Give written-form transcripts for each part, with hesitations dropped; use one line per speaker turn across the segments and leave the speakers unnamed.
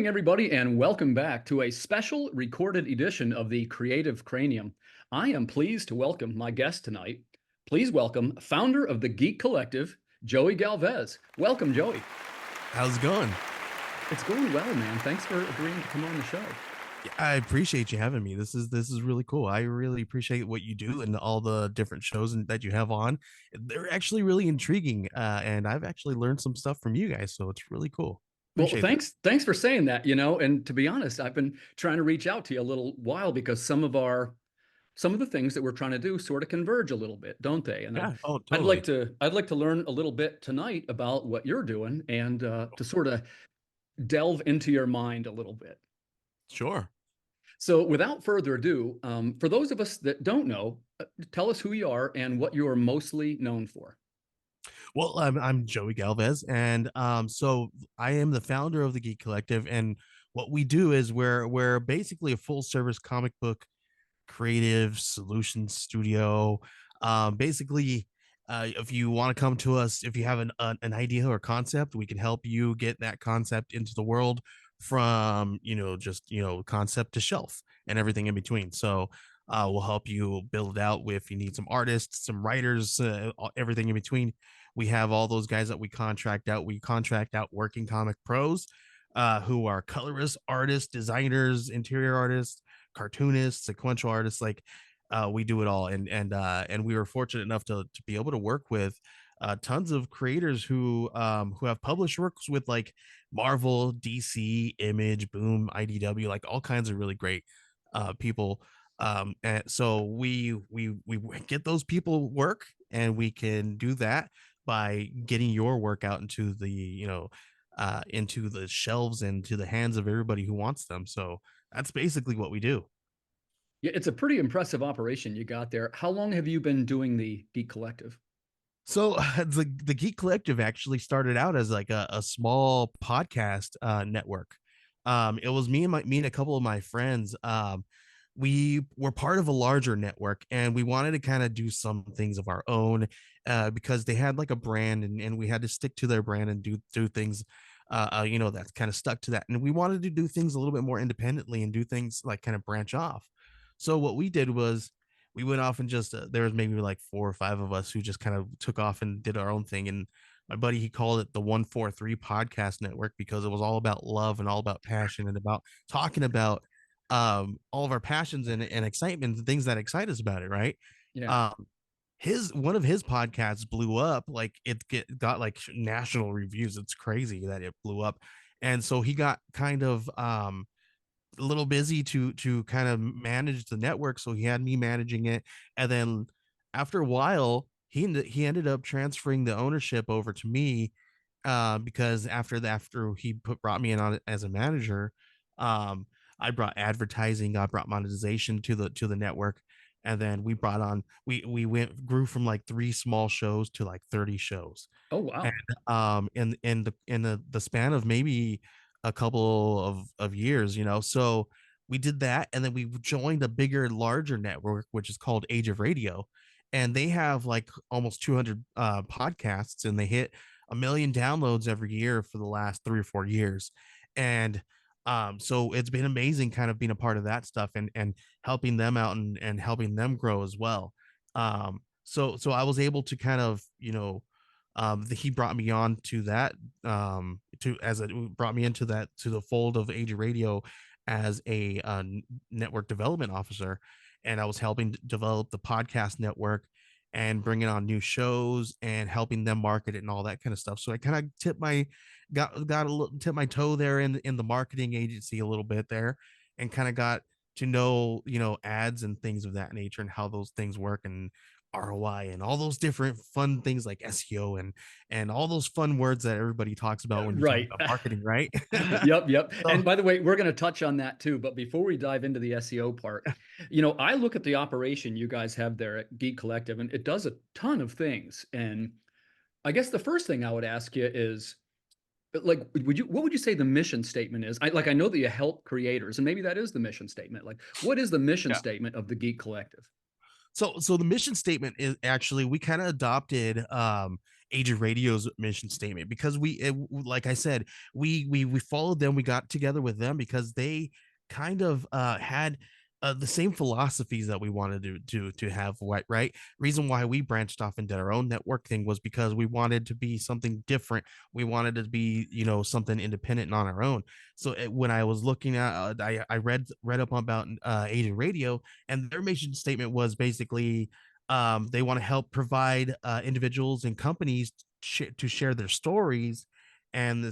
Everybody, and welcome back to a special recorded edition of the Creative Cranium. I am pleased to welcome my guest tonight. Please welcome founder of the GEEK Collective, Joey Galvez. Welcome, Joey.
How's it going?
It's going well, man. Thanks for agreeing to come on the show.
I appreciate you having me. This is really cool. I really appreciate what you do and all the different shows that you have on. They're actually really intriguing, and I've actually learned some stuff from you guys, so it's really cool.
Well, thanks for saying that, and to be honest, I've been trying to reach out to you a little while because some of the things that we're trying to do sort of converge a little bit, don't they? And
yeah,
totally. I'd like to learn a little bit tonight about what you're doing and to sort of delve into your mind a little bit.
Sure.
So without further ado, for those of us that don't know, tell us who you are and what you are mostly known for.
Well, I'm Joey Galvez, and so I am the founder of the GEEK Collective, and what we do is we're basically a full service comic book creative solutions studio. Basically, if you want to come to us, if you have an idea or concept, we can help you get that concept into the world from just concept to shelf and everything in between. So we'll help you build it out if you need some artists, some writers, everything in between. We have all those guys that we contract out. We contract out working comic pros who are colorists, artists, designers, interior artists, cartoonists, sequential artists. Like we do it all. And we were fortunate enough to be able to work with tons of creators who have published works with like Marvel, DC, Image, Boom, IDW, like all kinds of really great people. And so we get those people work, and we can do that by getting your work out into the into the shelves and to the hands of everybody who wants them. So that's basically what we do.
Yeah, it's a pretty impressive operation you got there. How long have you been doing the GEEK Collective?
So the GEEK Collective actually started out as like a small podcast network. It was me and a couple of my friends. We were part of a larger network, and we wanted to kind of do some things of our own because they had like a brand, and we had to stick to their brand and do things that's kind of stuck to that. And we wanted to do things a little bit more independently and do things like kind of branch off. So what we did was we went off and just there was maybe like 4 or 5 of us who just kind of took off and did our own thing. And my buddy, he called it the 143 Podcast Network because it was all about love and all about passion and about talking about all of our passions and excitement and things that excite us about it, right?
Yeah.
One of his podcasts blew up, like got like national reviews. It's crazy that it blew up. And so he got kind of a little busy to kind of manage the network, so he had me managing it. And then after a while, he ended up transferring the ownership over to me because after he brought me in on it as a manager, I brought advertising, I brought monetization to the network, and then we brought on we grew from like 3 small shows to like 30 shows.
Oh wow.
And in the span of maybe a couple of years, so we did that, and then we joined a bigger, larger network, which is called Age of Radio, and they have like almost 200 podcasts, and they hit 1 million downloads every year for the last 3 or 4 years. And so it's been amazing kind of being a part of that stuff and helping them out and helping them grow as well. So I was able to kind of he brought me on to that brought me into that, to the fold of Age of Radio as a network development officer, and I was helping develop the podcast network and bringing on new shows and helping them market it and all that kind of stuff. So I kind of tip my toe there in the marketing agency a little bit there, and kind of got to know ads and things of that nature and how those things work, and ROI and all those different fun things like SEO and all those fun words that everybody talks about when you talk
Right.
about marketing, right?
Yep, yep.
So
And by the way, we're going to touch on that too. But before we dive into the SEO part, I look at the operation you guys have there at Geek Collective, and it does a ton of things. And I guess the first thing I would ask you is, like, what would you say the mission statement is? I know that you help creators, and maybe that is the mission statement. Like, what is the mission
yeah.
statement of the Geek Collective?
So the mission statement is actually we kind of adopted Age of Radio's mission statement because like I said, we followed them, we got together with them because they kind of had the same philosophies that we wanted to have, right. Reason why we branched off and did our own network thing was because we wanted to be something different. We wanted to be, something independent and on our own. So when I was looking at I read up about Age of Radio, and their mission statement was basically they want to help provide individuals and companies to share their stories. And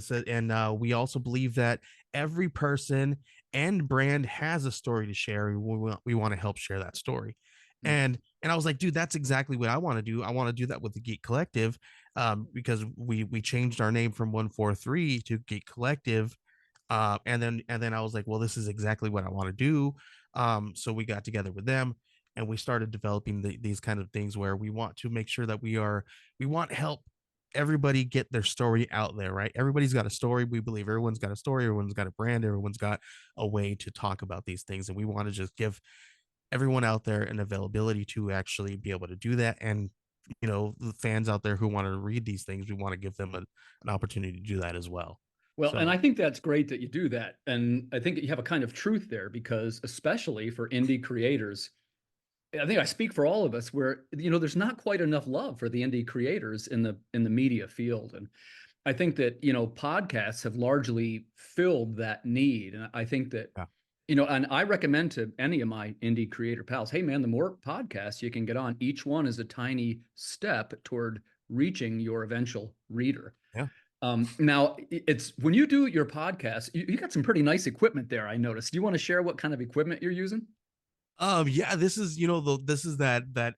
we also believe that every person and brand has a story to share. We want to help share that story.
Mm.
And I was like, dude, that's exactly what I want to do. I want to do that with the Geek Collective, because we changed our name from 143 to Geek Collective. And then I was like, well, this is exactly what I want to do. So we got together with them and we started developing these kind of things where we want to make sure that we want to help everybody get their story out there, right? Everybody's got a story. We believe everyone's got a story, everyone's got a brand, everyone's got a way to talk about these things. And we want to just give everyone out there an availability to actually be able to do that. And the fans out there who want to read these things, we want to give them an opportunity to do that as well.
Well, and I
So
think that's great that you do that. And I think that you have a kind of truth there because, especially for indie creators, I think I speak for all of us where, there's not quite enough love for the indie creators in the media field. And I think that, podcasts have largely filled that need. And I think that,
yeah.
and I recommend to any of my indie creator pals, hey man, the more podcasts you can get on, each one is a tiny step toward reaching your eventual reader.
Yeah.
Now, it's when you do your podcast, you got some pretty nice equipment there, I noticed. Do you want to share what kind of equipment you're using?
Yeah, this is this is that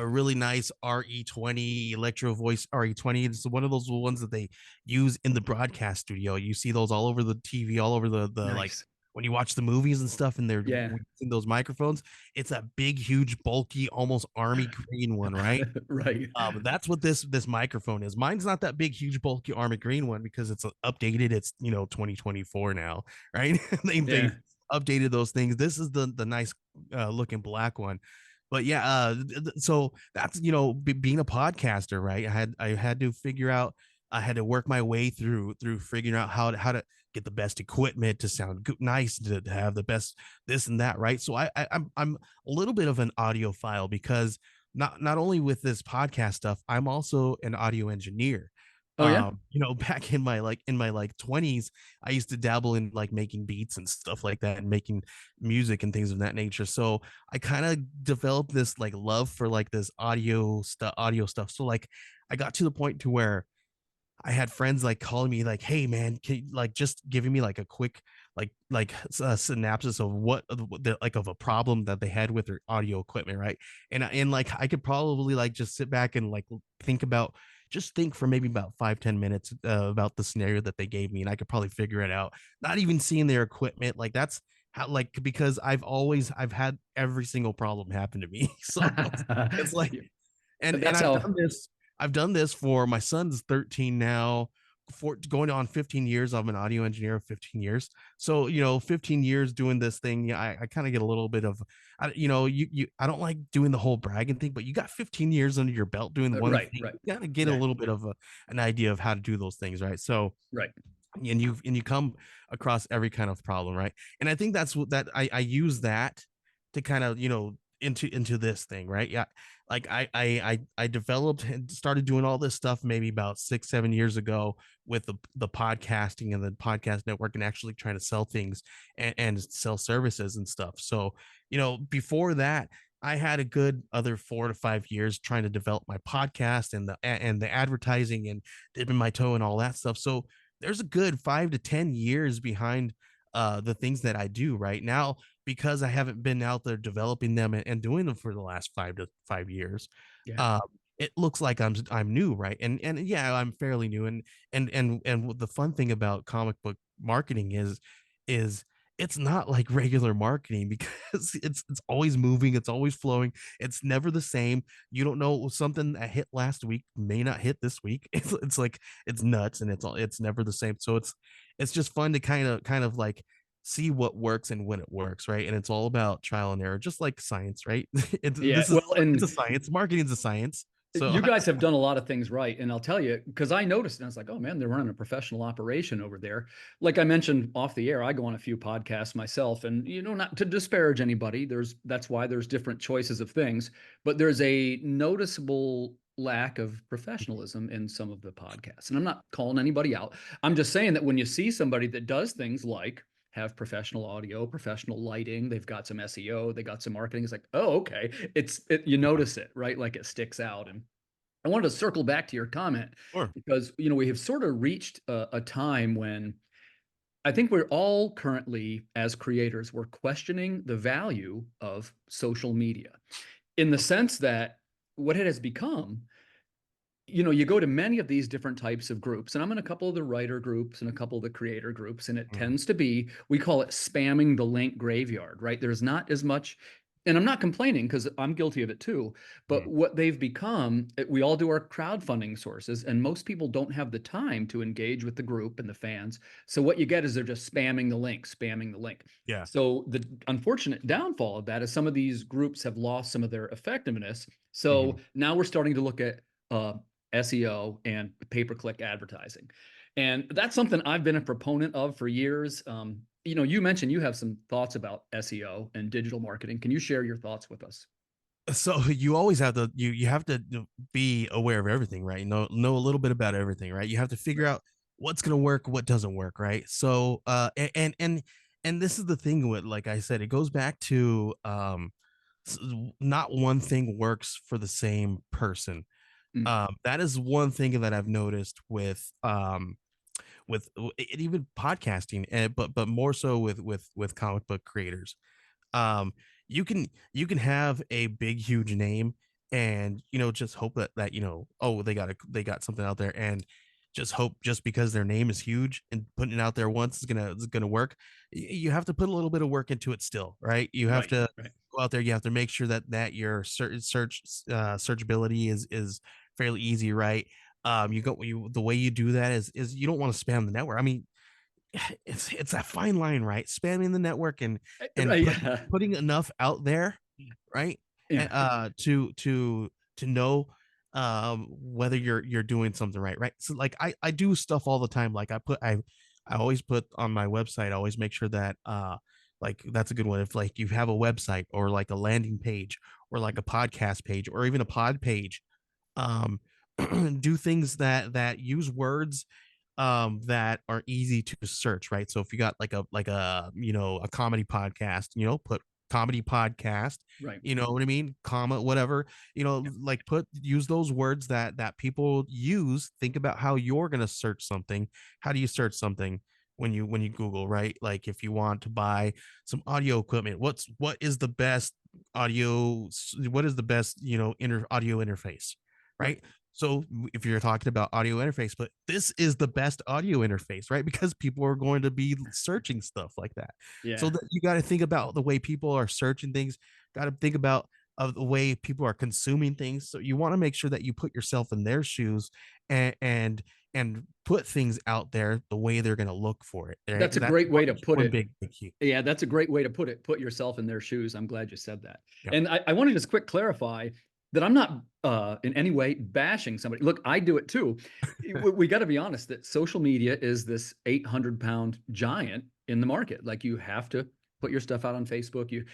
really nice RE20 Electro Voice RE20. It's one of those ones that they use in the broadcast studio. You see those all over the TV, all over the like
Nice.
when you watch the movies and stuff, and they're
Yeah.
using those microphones. It's a big, huge, bulky, almost army green one, right?
Right.
That's what this microphone is. Mine's not that big, huge, bulky army green one because it's updated. It's 2024 now, right? They've
Yeah.
updated those things. This is the nice looking black one. But yeah, so that's being a podcaster, right? I had to figure out. I had to work my way through figuring out how to get the best equipment to sound good, nice, to have the best this and that, right? So I'm a little bit of an audiophile because not only with this podcast stuff, I'm also an audio engineer.
Oh yeah.
Back in my 20s, I used to dabble in like making beats and stuff like that and making music and things of that nature. So I kind of developed this like love for like this audio stuff. So like I got to the point to where I had friends like calling me like, "Hey man, like just giving me like a quick synopsis of what like of a problem that they had with their audio equipment, right?" And like I could probably like just sit back and like think for maybe about 5-10 minutes about the scenario that they gave me, and I could probably figure it out. Not even seeing their equipment, like that's how like because I've had every single problem happen to me, so it's like and
That's
I've
how.
done this. I've done this for my son's 13 now, for going on 15 years. I'm an audio engineer of 15 years. So, 15 years doing this thing, yeah, I kind of get a little bit of, I don't like doing the whole bragging thing, but you got 15 years under your belt doing one
Right,
thing.
right.
You got to get a
Yeah,
little bit of an idea of how to do those things, right? So,
right.
and you come across every kind of problem, right? And I think that's what that I use that to kind of into this thing, right? Yeah, like I developed and started doing all this stuff maybe about 6-7 years ago with the podcasting and the podcast network and actually trying to sell things and sell services and stuff. So before that, I had a good other 4 to 5 years trying to develop my podcast and the advertising and dipping my toe and all that stuff. So there's a good 5 to 10 years behind the things that I do right now. because I haven't been out there developing them and doing them for the last 5 years,
Yeah.
um, it looks like I'm new, right? And yeah, I'm fairly new. And the fun thing about comic book marketing is it's not like regular marketing because it's always moving, it's always flowing, it's never the same. You don't know, something that hit last week may not hit this week. It's like it's nuts, and it's never the same. So it's just fun to kind of like see what works and when it works, right? And it's all about trial and error, just like science, right?
Yeah.
This is
Well,
it's a
and
science. Marketing's a science. So
you guys have done a lot of things right. And I'll tell you, because I noticed and I was like, oh man, they're running a professional operation over there. Like I mentioned off the air, I go on a few podcasts myself, and not to disparage anybody. That's why there's different choices of things, but there's a noticeable lack of professionalism in some of the podcasts. And I'm not calling anybody out. I'm just saying that when you see somebody that does things like have professional audio, professional lighting, they've got some SEO, they got some marketing. It's like, oh, okay. You notice it, right? Like it sticks out. And I wanted to circle back to your comment
sure.
because we have sort of reached a time when I think we're all currently, as creators, we're questioning the value of social media in the sense that what it has become, you go to many of these different types of groups, and I'm in a couple of the writer groups and a couple of the creator groups, and it
Mhm,
tends to be, we call it spamming the link graveyard, right? There's not as much, and I'm not complaining because I'm guilty of it too, but
mhm.
what they've become, we all do our crowdfunding sources, and most people don't have the time to engage with the group and the fans. So what you get is they're just spamming the link, spamming the link.
Yeah.
So the unfortunate downfall of that is some of these groups have lost some of their effectiveness. So
Mhm.
now we're starting to look at SEO and pay-per-click advertising. And that's something I've been a proponent of for years. You mentioned you have some thoughts about SEO and digital marketing. Can you share your thoughts with us?
So you always have to you have to be aware of everything, right? Know a little bit about everything, right? You have to figure
Right.
out what's going to work, what doesn't work, right? So and this is the thing with, like I said, it goes back to not one thing works for the same person.
Mm,
That is one thing that I've noticed with even podcasting, and but more so with comic book creators. um you can have a big huge name, and just hope that oh, they got something out there, and just hope, just because their name is huge and putting it out there once is gonna work. You have to put a little bit of work into it still, right? You have
right,
to
right.
go out there, you have to make sure that your searchability is fairly easy, right? The way you do that is you don't want to spam the network. I mean, it's a fine line, right? Spamming the network and
Right. Yeah.
putting enough out there, right? And
Yeah.
to know whether you're doing something right, right? So like I do stuff all the time. Like I always put on my website, I always make sure that like that's a good one. If like you have a website or like a landing page or like a podcast page or even a pod page, um do things that use words that are easy to search, right? So if you got like a a comedy podcast, put comedy podcast,
Right.
you know what I mean, comma whatever,
Yeah.
like put use those words that people use. Think about how you're going to search something. How do you search something when you Google, right? Like if you want to buy some audio equipment, what is the best audio, what is the best, audio interface,
Right.
right? So if you're talking about audio interface, but this is the best audio interface, right? Because people are going to be searching stuff like that. So
Yeah.
that you got to think about the way people are searching things, got to think about of the way people are consuming things. So you want to make sure that you put yourself in their shoes and put things out there the way they're going to look for it. Right?
That's a
That's
great way to put
one
it.
big key.
Yeah, that's a great way to put it. Put yourself in their shoes. I'm glad you said that.
Yeah.
And I want to just quick clarify that I'm not in any way bashing somebody. Look, I do it too. We got to be honest that social media is this 800-pound giant in the market. Like you have to put your stuff out on Facebook. You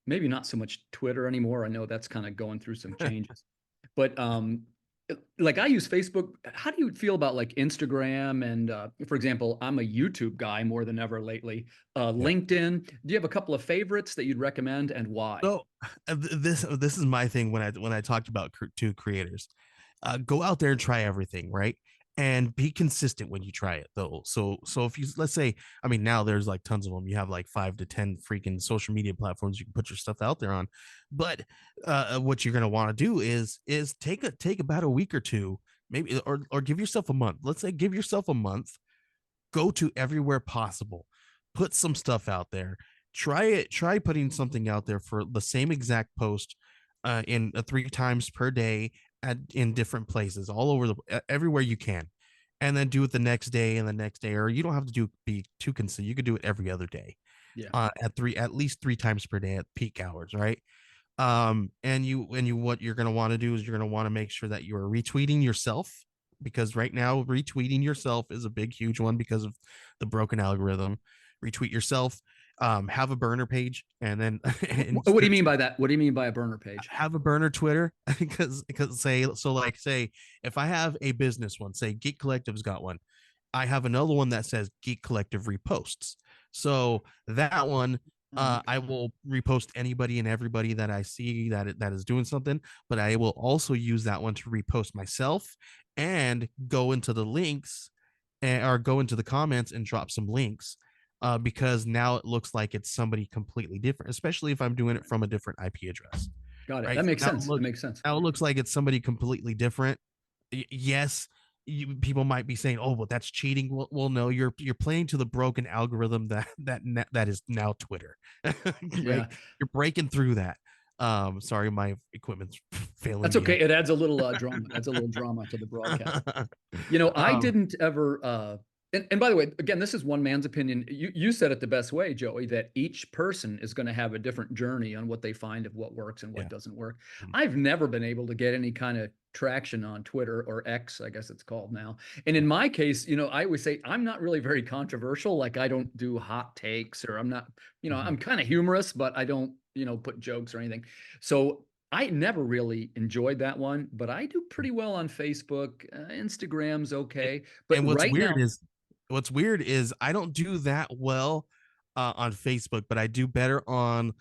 maybe not so much Twitter anymore. I know that's kind of going through some changes. But like I use Facebook. How do you feel about like Instagram and for example, I'm a YouTube guy more than ever lately.
Yeah.
LinkedIn. Do you have a couple of favorites that you'd recommend and why?
So this is my thing when I talked about two creators. Go out there and try everything, right? and be consistent when you try it though. So if you, let's say, I mean, now there's like tons of them. You have like 5 to 10 freaking social media platforms you can put your stuff out there on. But what you're going to want to do is take about a week or two, maybe, or give yourself a month. Let's say give yourself a month, go to everywhere possible, put some stuff out there, try putting something out there for the same exact post in 3 times per day in different places all over everywhere you can, and then do it the next day and the next day. Or you don't have to be too consistent, you could do it every other day,
Yeah.
at least 3 times per day at peak hours, right? And what you're going to want to do is you're going to want to make sure that you are retweeting yourself, because right now retweeting yourself is a big huge one because of the broken algorithm. Retweet yourself, have a burner page, and then and
What do you mean by that? What do you mean by a burner page?
have a burner Twitter. Because say if I have a business one, say Geek Collective's got one, I have another one that says Geek Collective reposts. So that one, I will repost anybody and everybody that I see that is doing something, but I will also use that one to repost myself and go into the links, or go into the comments and drop some links. Because now it looks like it's somebody completely different, especially if I'm doing it from a different IP address,
Got it.
right?
That
So
makes sense. That makes sense.
now it looks like it's somebody completely different. Yes, people might be saying, "Oh, well, that's cheating." Well, no, you're playing to the broken algorithm that is now Twitter, right?
Yeah.
You're breaking through that. Sorry, my equipment's failing
That's
me
okay.
out.
It adds a little drama. Adds a little drama to the broadcast. You know, I
um,
didn't ever and by the way, again, this is one man's opinion. You said it the best way, Joey, that each person is going to have a different journey on what they find of what works and what
yeah.
doesn't work.
Mhm.
I've never been able to get any kind of traction on Twitter or X, I guess it's called now. And in my case, you know, I always say I'm not really very controversial. Like I don't do hot takes or I'm not, you know,
Mhm.
I'm kind of humorous, but I don't, you know, put jokes or anything. So I never really enjoyed that one, but I do pretty well on Facebook. Instagram's
And,
okay. But
and
right now,
what's weird is I don't do that well on Facebook, but I do better on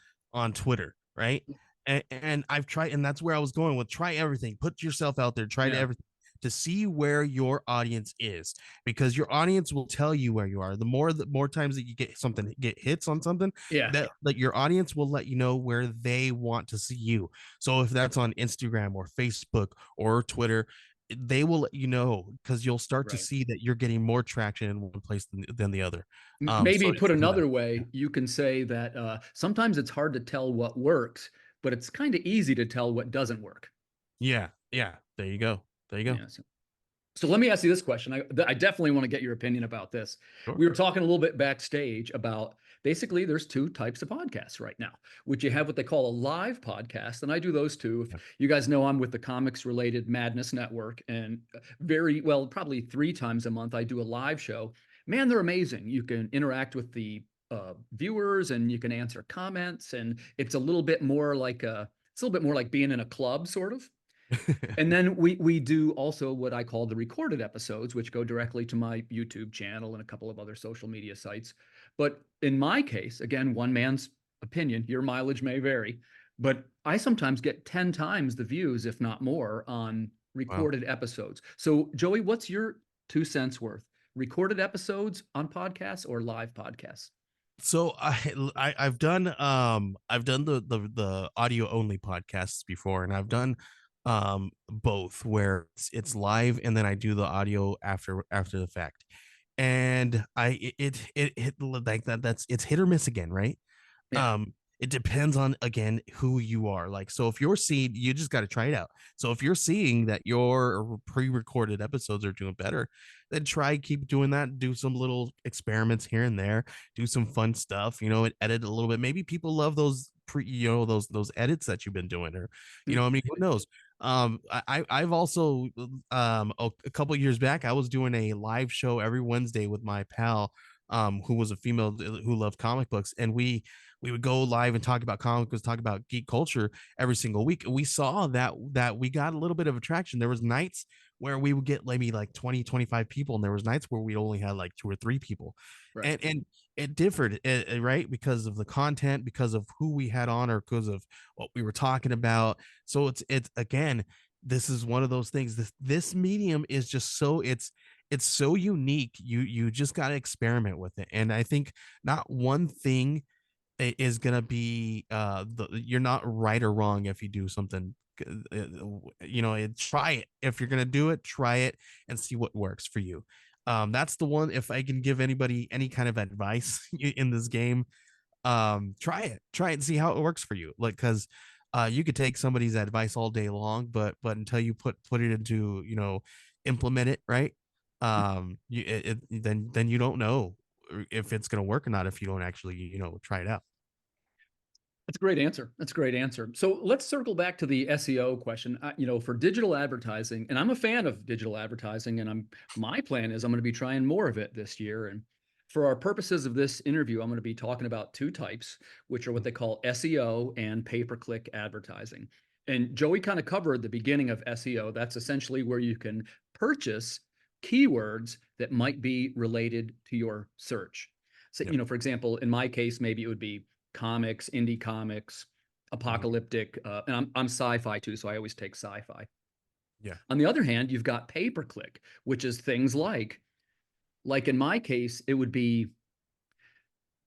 Twitter, right? And I've tried, and that's where I was going with, try everything, put yourself out there, try to
yeah,
everything to see where your audience is, because your audience will tell you where you are. The more times that you get hits on something,
yeah,
that your audience will let you know where they want to see you. So if that's on Instagram or Facebook or Twitter, they will let you know, because you'll start to
right.
see that you're getting more traction in one place than the other.
Maybe put
So do that.
another way, you can say that sometimes it's hard to tell what works, but it's kind of easy to tell what doesn't work.
Yeah, yeah. There you go. There you go.
Yeah. So let me ask you this question. I definitely want to get your opinion about this.
Sure.
We were talking a little bit backstage about basically there's two types of podcasts right now, which you have what they call a live podcast, and I do those too. If
Yeah.
you guys know, I'm with the Comics Related Madness Network, and very well, probably 3 times a month, I do a live show. Man, they're amazing. You can interact with the viewers, and you can answer comments, and it's a little bit more like being in a club, sort of. And then we do also what I call the recorded episodes, which go directly to my YouTube channel and a couple of other social media sites. But in my case, again, one man's opinion, your mileage may vary, but I sometimes get 10 times the views, if not more, on
Wow.
recorded episodes. So, Joey, what's your 2 cents worth? Recorded episodes on podcasts or live podcasts?
So I've done the audio only podcasts before, and I've done both, where it's live and then I do the audio after the fact. And it like that's it's hit or miss again, right?
Yeah,
um it depends on, again, who you are. Like, so if you're seeing, you just got to try it out. So if you're seeing that your pre-recorded episodes are doing better, then try keep doing that. Do some little experiments here and there, do some fun stuff, and edit a little bit. Maybe people love those those edits that you've been doing, or I mean, who knows. I've also a couple years back, I was doing a live show every Wednesday with my pal, who was a female who loved comic books, and we would go live and talk about comic books, talk about geek culture every single week. We saw that we got a little bit of attraction. There was nights where we would get maybe like 20, 25 people, and there was nights where we only had like 2 or 3 people.
right.
And it differed, right? Because of the content, because of who we had on, or because of what we were talking about. So it's again, this is one of those things. This medium is just so it's so unique. You just got to experiment with it. And I think not one thing is gonna be you're not right or wrong if you do something. Try it. If you're gonna do it, try it and see what works for you. That's the one. If I can give anybody any kind of advice in this game, try it and see how it works for you. Like, because you could take somebody's advice all day long, but until you put it into, implement it, right, then you don't know if it's going to work or not if you don't actually, try it out.
That's a great answer. That's a great answer. So let's circle back to the SEO question. For digital advertising, and I'm a fan of digital advertising, and my plan is I'm going to be trying more of it this year. And for our purposes of this interview, I'm going to be talking about two types, which are what they call SEO and pay-per-click advertising. And Joey kind of covered the beginning of SEO. That's essentially where you can purchase keywords that might be related to your search. So,
Yep.
for example, in my case, maybe it would be comics, indie comics,
Mhm.
apocalyptic, and I'm sci-fi too, so I always take sci-fi.
Yeah.
On the other hand, you've got pay-per-click, which is things like in my case, it would be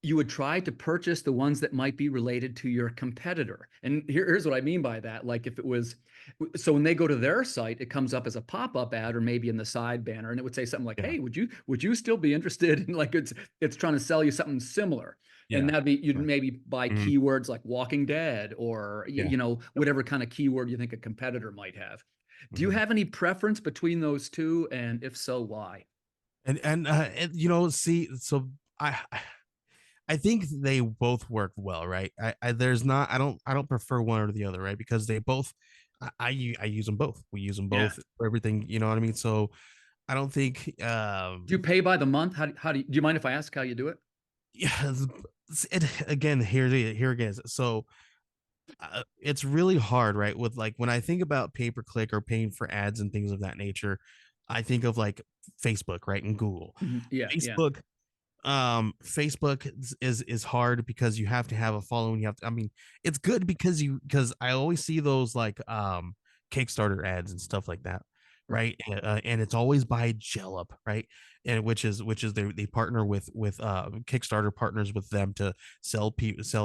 you would try to purchase the ones that might be related to your competitor. And here's what I mean by that. Like if it was, so when they go to their site, it comes up as a pop-up ad or maybe in the side banner, and it would say something like,
Yeah.
"Hey, would you still be interested?" in like it's trying to sell you something similar. And
Yeah.
that'd be you'd
Right.
maybe buy
Mhm.
keywords like Walking Dead or
Yeah. Yep.
whatever kind of keyword you think a competitor might have. Do you
Mhm.
have any preference between those two? And if so, why?
And see, so I think they both work well, right? There's not I don't prefer one or the other, right? Because they both I use them both. We use them
Yeah.
both for everything, you know what I mean? So I don't think
Do you pay by the month? Do you mind if I ask how you do it?
yeah, again, here again. So it's really hard, right? With like when I think about pay per click or paying for ads and things of that nature, I think of like Facebook, right? And Google.
Mhm. Yeah, yeah.
Facebook Facebook is hard because you have to have a following. You have to, I mean, it's good because I always see those like Kickstarter ads and stuff like that,
Right.
right? And it's always by Jellup, right? And which is they partner with Kickstarter partners with them to sell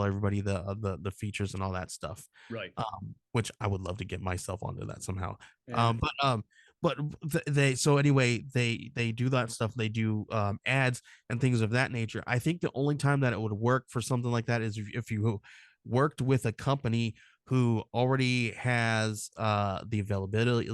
everybody the features and all that stuff.
Right.
Which I would love to get myself onto that somehow.
Yeah.
But they so anyway they do that stuff. They do ads and things of that nature. I think the only time that it would work for something like that is if you worked with a company who already has the availability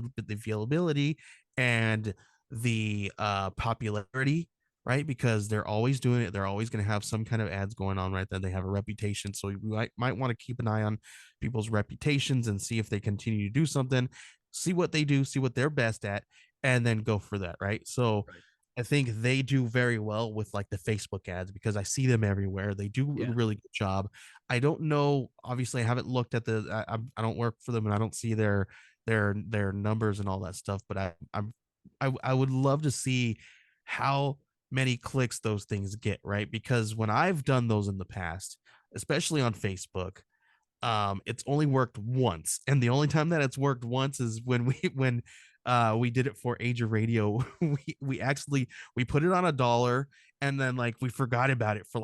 and the popularity, right? Because they're always doing it. They're always going to have some kind of ads going on, right? Then they have a reputation. So we might want to keep an eye on people's reputations and see if they continue to do something, see what they do, see what they're best at, and then go for that, right? So
Right.
I think they do very well with like the Facebook ads because I see them everywhere. They do a
Yeah.
really good job. I don't know. Obviously, I haven't looked at I don't work for them, and I don't see their numbers and all that stuff. But I would love to see how many clicks those things get, right? Because when I've done those in the past, especially on Facebook, it's only worked once, and the only time that it's worked once is when we did it for Age of Radio. We actually we put it on $1, and then like we forgot about it for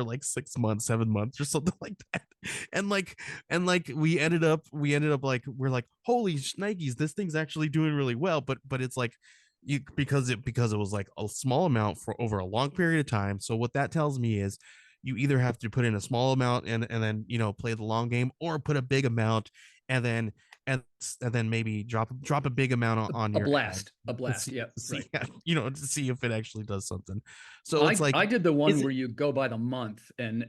like 6 months, 7 months, or something like that. And like we ended up like we're like, holy shnikes, this thing's actually doing really well. But it's like you because it was like a small amount for over a long period of time. So what that tells me is you either have to put in a small amount and then play the long game, or put a big amount and then and then maybe drop a big amount on
A
your ad
blast. A blast. Yep.
to see
Right.
to see if it actually does something. So
Well,
it's like,
I did the one
is
where
it?
you go by the month, and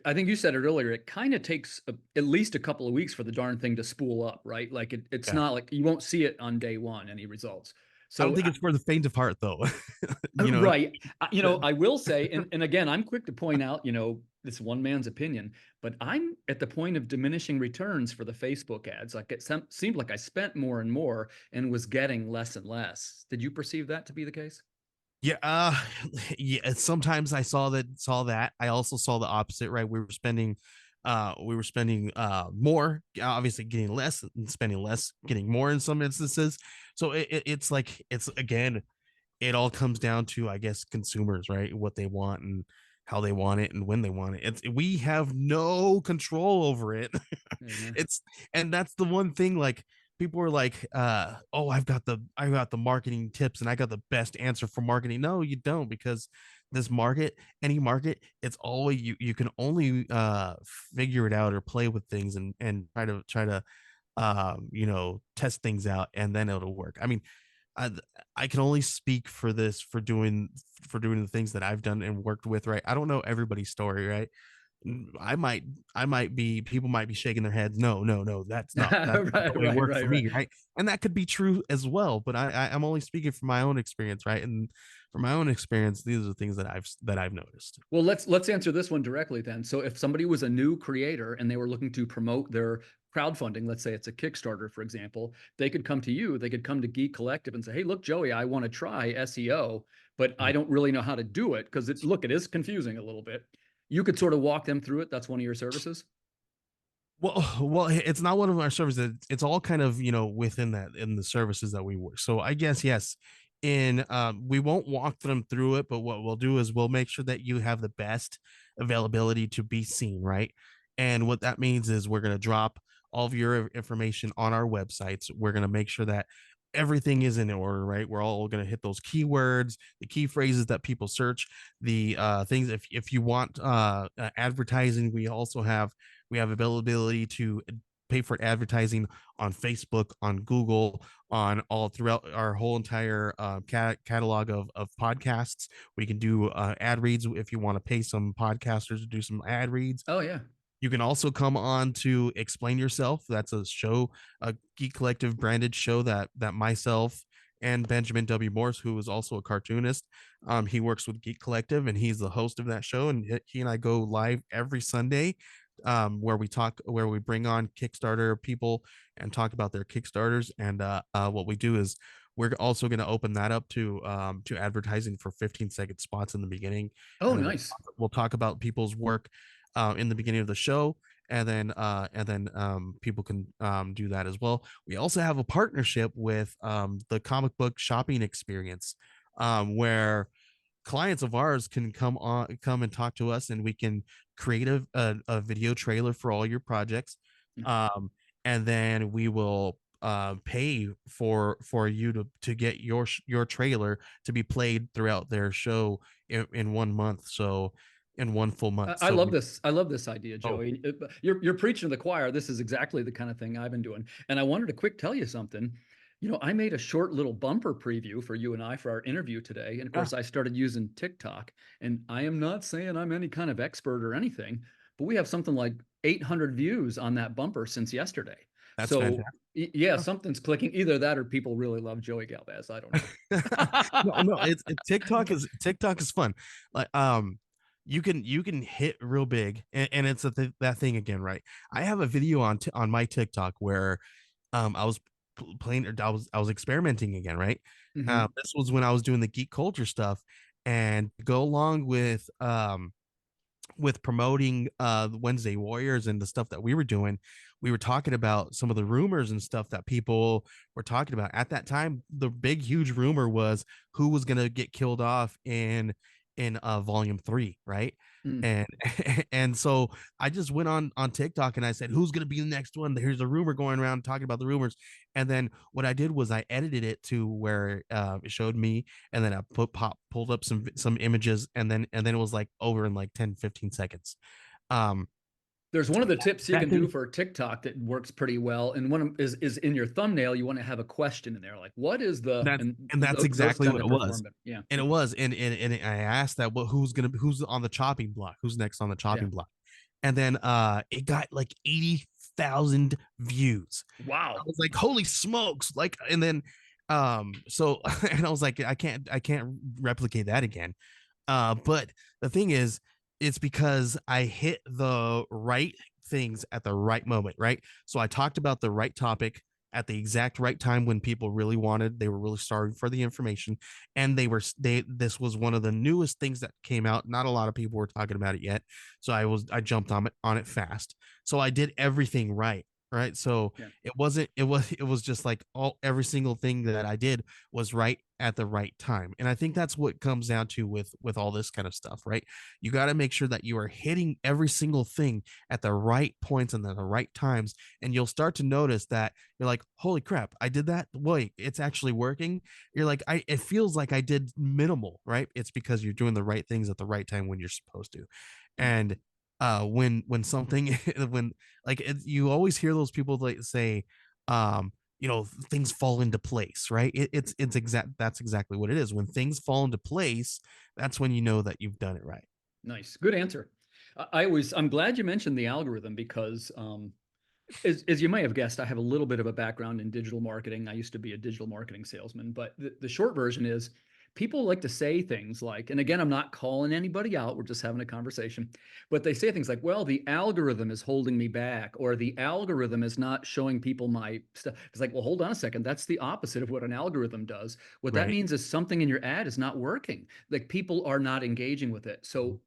I think you said it earlier. It kind of takes at least a couple of weeks for the darn thing to spool up, right? Like it's
Yeah,
not like you won't see it on day one any results.
I don't
So
think it's for the faint of heart though. you know
right.
the-
I will say, and again, I'm quick to point out, this one man's opinion, but I'm at the point of diminishing returns for the Facebook ads. Like seemed like I spent more and more and was getting less and less. Did you perceive that to be the case?
Yeah, yeah. Sometimes I saw that. I also saw the opposite. Right, we were spending We were spending more, obviously getting less, and spending less, getting more in some instances. So it's like, it's again, it all comes down to, I guess, consumers, right? What they want and how they want it and when they want it. We have no control over it.
Mhm.
It's and that's the one thing, like, people are like, oh, I've got the marketing tips and I got the best answer for marketing. No, you don't, because this market, any market, it's always, you can only figure it out or play with things and try to test things out, and then it'll work. I mean, I, I can only speak for this, for doing the things that I've done and worked with, right? I don't know everybody's story, right? I might be, people might be shaking their heads. No, no, no, that's not the
Right,
way it
right,
worked
right,
for
right.
me, right? And that could be true as well. But I'm only speaking from my own experience, right? And from my own experience, these are the things that I've noticed.
Well, let's answer this one directly then. So if somebody was a new creator and they were looking to promote their crowdfunding, let's say it's a Kickstarter, for example, they could come to you, they could come to Geek Collective and say, "Hey, look, Joey, I want to try SEO, but I
Mhm.
don't really know how to do it because it is confusing a little bit." You could sort of walk them through it. That's one of your services.
Well, it's not one of our services. It's all kind of, within that, in the services that we work. So I guess, yes, in we won't walk them through it, but what we'll do is we'll make sure that you have the best availability to be seen, right? And what that means is we're going to drop all of your information on our websites. We're going to make sure that everything is in order, right? We're all going to hit those keywords, the key phrases that people search, the things. If you want advertising, we have availability to pay for advertising on Facebook, on Google, on all throughout our whole entire catalog of podcasts. We can do ad reads if you want to pay some podcasters to do some ad reads.
Oh yeah.
You can also come on to Explain Yourself. That's a show, a Geek Collective branded show that myself and Benjamin W. Morse, who is also a cartoonist, he works with Geek Collective and he's the host of that show. And he and I go live every Sunday, where we bring on Kickstarter people and talk about their Kickstarters. And what we do is we're also going to open that up to advertising for 15-second spots in the beginning,
Oh,
and then
nice.
we'll talk about people's work in the beginning of the show, and then people can do that as well. We also have a partnership with the comic book shopping experience, where clients of ours can come and talk to us, and we can create a video trailer for all your projects, um, and then we will pay for you to get your trailer to be played throughout their show in 1 month, so in one full month.
I
So
love this. I love this idea,
oh,
Joey. You're preaching to the choir. This is exactly the kind of thing I've been doing. And I wanted to quick tell you something. I made a short little bumper preview for you and I for our interview today. And of
yeah,
course, I started using TikTok. And I am not saying I'm any kind of expert or anything, but we have something like 800 views on that bumper since yesterday.
that's
So
fantastic.
yeah, something's clicking. Either that or people really love Joey Galvez. I don't know.
No, no, TikTok is fun. Like, you can hit real big, and it's that thing again, right? I have a video on my TikTok where I was playing, or I was experimenting again, right?
Mhm.
This was when I was doing the geek culture stuff, and go along with promoting the Wednesday Warriors and the stuff that we were doing. We were talking about some of the rumors and stuff that people were talking about at that time. The big huge rumor was who was going to get killed off in volume 3, right?
Mm.
And and so I just went on TikTok and I said, who's going to be the next one? Here's a rumor going around talking about the rumors. And then what I did was I edited it to where it showed me, and then I pulled up some images, and then it was like over in like 10-15 seconds. um
There's one of the tips you
that
can do
thing
for TikTok that works pretty well, and one is in your thumbnail. You want to have a question in there, like "What is the?"
that's
and
and that's
those
exactly
tend
what
to
it was.
perform better. Yeah,
And it was, and I asked that, well, who's on the chopping block, who's next on the
yeah.
chopping block. And then it got like 80,000 views. I
Wow.
was like, holy smokes. Like, and then so and I was like, I can't replicate that again. But the thing is, it's because I hit the right things at the right moment, right? So I talked about the right topic at the exact right time when people really wanted, they were really starving for the information. And this was one of the newest things that came out. Not a lot of people were talking about it yet. So I jumped on it fast. So I did everything right. Right. So
Yeah.
it was just like every single thing that I did was right at the right time. And I think that's what comes down to with all this kind of stuff, right? You got to make sure that you are hitting every single thing at the right points and at the right times, and you'll start to notice that you're like, holy crap, I did that. Wait, it's actually working. You're like, it feels like I did minimal, right? It's because you're doing the right things at the right time when you're supposed to. And when something when you always hear those people like say, things fall into place, right? It's exact that's exactly what it is. When things fall into place, that's when you know that you've done it right.
Nice. Good answer. I'm glad you mentioned the algorithm because, as you may have guessed, I have a little bit of a background in digital marketing. I used to be a digital marketing salesman, but the short version is people like to say things like, and again, I'm not calling anybody out, we're just having a conversation, but they say things like, well, the algorithm is holding me back, or the algorithm is not showing people my stuff. It's like, well, hold on a second. That's the opposite of what an algorithm does. What that
Right.
means is something in your ad is not working. Like people are not engaging with it. So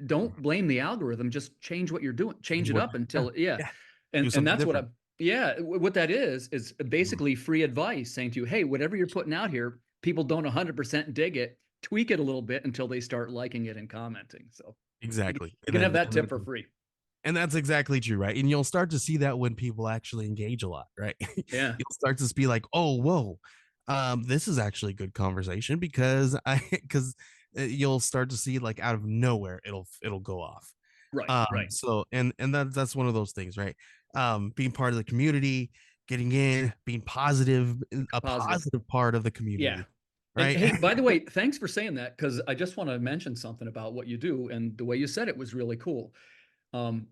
don't blame the algorithm, just change what you're doing, change it
What?
up
Yeah,
until, yeah.
yeah. Do
And
something
that's what
different.
I'm, yeah, what that is
Mhm.
basically free advice saying to you, hey, whatever you're putting out here, people don't 100% dig it, tweak it a little bit until they start liking it and commenting. So
Exactly.
you can have that tip for free.
And that's exactly true, right? And you'll start to see that when people actually engage a lot, right?
Yeah,
You'll start to be like, oh, whoa, this is actually a good conversation because because you'll start to see like out of nowhere it'll go off.
right, right.
So and that's one of those things, right? Being part of the community, getting in, being positive, a
Positive.
positive part of the
Yeah.
community,
And
right?
hey, by the way, thanks for saying that because I just want to mention something about what you do. And the way you said it was really cool. Um,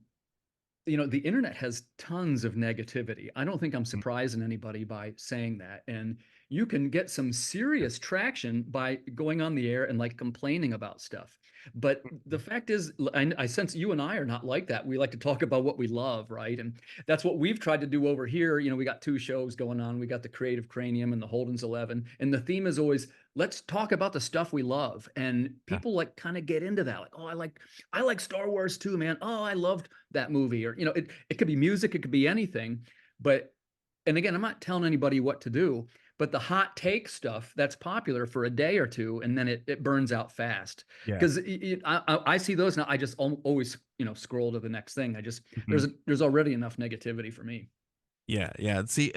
the internet has tons of negativity. I don't think I'm surprising anybody by saying that. And you can get some serious traction by going on the air and like complaining about stuff. But the fact is, I sense you and I are not like that. We like to talk about what we love, right? And that's what we've tried to do over here. We got two shows going on. We got the Creative Cranium and the Holden's 11. And the theme is always, let's talk about the stuff we love. And
Yeah,
people like kind of get into that. Like, oh, I like Star Wars too, man. Oh, I loved that movie. Or, it could be music, it could be anything. But, and again, I'm not telling anybody what to do, but the hot take stuff that's popular for a day or two, and then it burns out fast.
yeah.
Because I see those now. I just always, scroll to the next thing.
Mhm.
There's already enough negativity for me.
Yeah, yeah. See,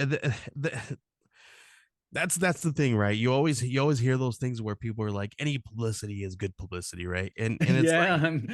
that's the thing, right? You always hear those things where people are like, any publicity is good publicity, right? And it's
Yeah,
like,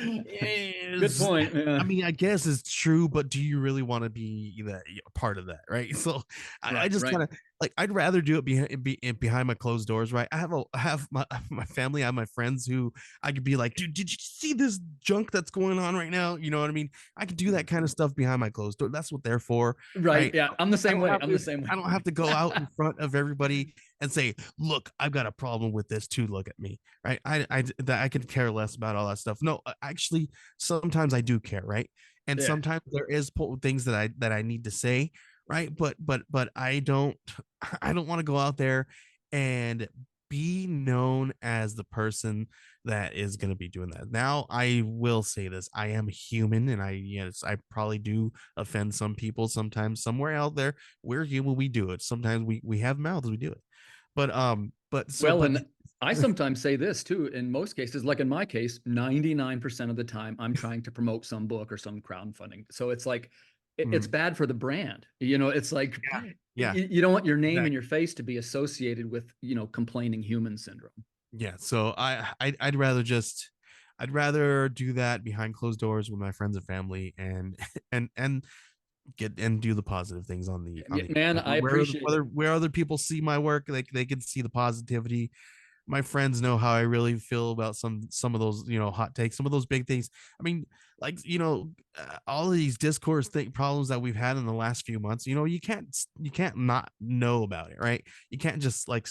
good
is
point.
I
Yeah.
mean, I guess it's true, but do you really want to be that part of that, right? So I
Right,
just
right.
kind of like, I'd rather do it behind my closed doors, right? I have my family, I have my friends who I could be like, dude, did you see this junk that's going on right now? You know what I mean? I could do
Yeah.
that kind of stuff behind my closed door. That's what they're for,
Right.
right?
Yeah. I'm the
I
same
don't
way.
have
I'm the
to
same way.
I don't have to go out in front of everybody and say, "Look, I've got a problem with this too. Look at me." Right? I could care less about all that stuff. No, actually, sometimes I do care, right? And
Yeah.
sometimes there is things that I need to say, right? But I don't I don't want to go out there and be known as the person that is going to be doing that. Now, I will say this: I am human, and I probably do offend some people sometimes somewhere out there. We're human, we do it. Sometimes we have mouths, we do it.
Well,
But
and I sometimes say this too, in most cases, like in my case, 99% of the time, I'm trying to promote some book or some crowdfunding. So it's like, it's
mm,
bad for the brand. It's like,
yeah, yeah,
you don't want your name and
exactly.
your face to be associated with, complaining human syndrome.
Yeah. So I'd rather do that behind closed doors with my friends and family, and and get and do the positive things on the
Man,
internet.
I appreciate it.
Where other people see my work, they can see the positivity. My friends know how I really feel about some of those, hot takes, some of those big things. I mean, like, all of these discourse thing problems that we've had in the last few months, you can't not know about it, right? You can't just like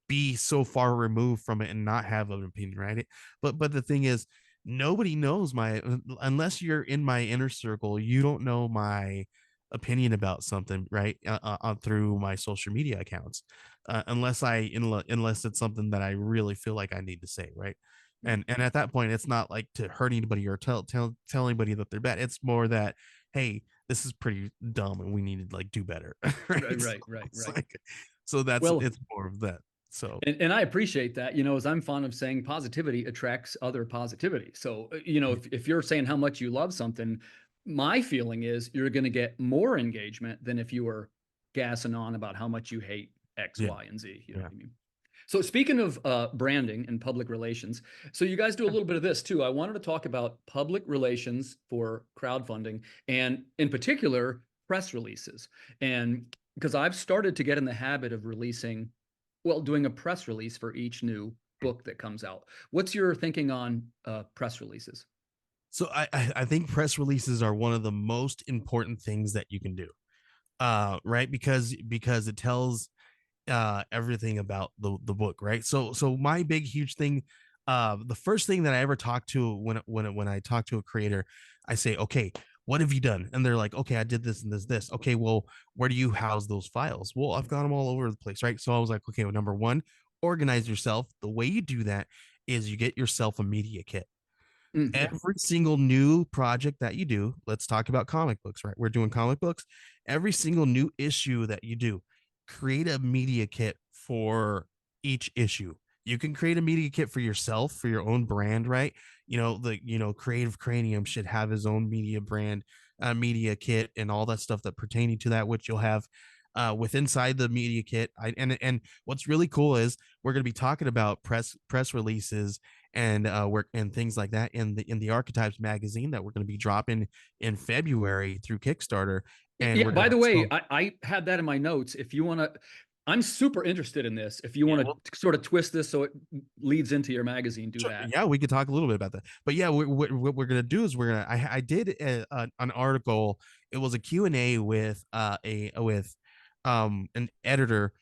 be so far removed from it and not have an opinion, right? But the thing is, nobody knows my unless you're in my inner circle, you don't know my opinion about something, right? Through my social media accounts, unless it's something that I really feel like I need to say, right? And at that point, it's not like to hurt anybody or tell anybody that they're bad. It's more that, hey, this is pretty dumb and we need to like do better,
Right,
right? So
right, right,
it's
right.
like, so that's
Well,
it's more of that. So
and I appreciate that, as I'm fond of saying, positivity attracts other positivity. So, if you're saying how much you love something, my feeling is you're going to get more engagement than if you were gassing on about how much you hate X,
yeah,
Y, and Z. You know
yeah.
what I mean? So, speaking of branding and public relations, so you guys do a little bit of this too. I wanted to talk about public relations for crowdfunding and, in particular, press releases. And because I've started to get in the habit of doing a press release for each new book that comes out. What's your thinking on press releases?
So I think press releases are one of the most important things that you can do, right? Because it tells everything about the book, right? So my big huge thing, the first thing that I ever talk to when I talk to a creator, I say, okay, what have you done? And they're like, okay, I did this and this. Okay, well, where do you house those files? Well, I've got them all over the place, right? So I was like, okay, well, number one, organize yourself. The way you do that is you get yourself a media kit.
Yeah.
Every single new project that you do, let's talk about comic books, right? We're doing comic books. Every single new issue that you do, create a media kit for each issue. You can create a media kit for yourself, for your own brand, right? Creative Cranium should have his own media brand, media kit, and all that stuff that pertaining to that, which you'll have with inside the media kit. And what's really cool is we're going to be talking about press releases and work and things like that in the Archetypes magazine that we're going to be dropping in February through Kickstarter. And
Yeah.
we're
By
gonna
the way,
so
I had that in my notes. If you want to, I'm super interested in this. If you
yeah,
want
well,
to sort of twist this so it leads into your magazine, do
sure,
that.
yeah, we could talk a little bit about that. But yeah, what we're gonna do is I did an article. It was a Q&A with a with an editor.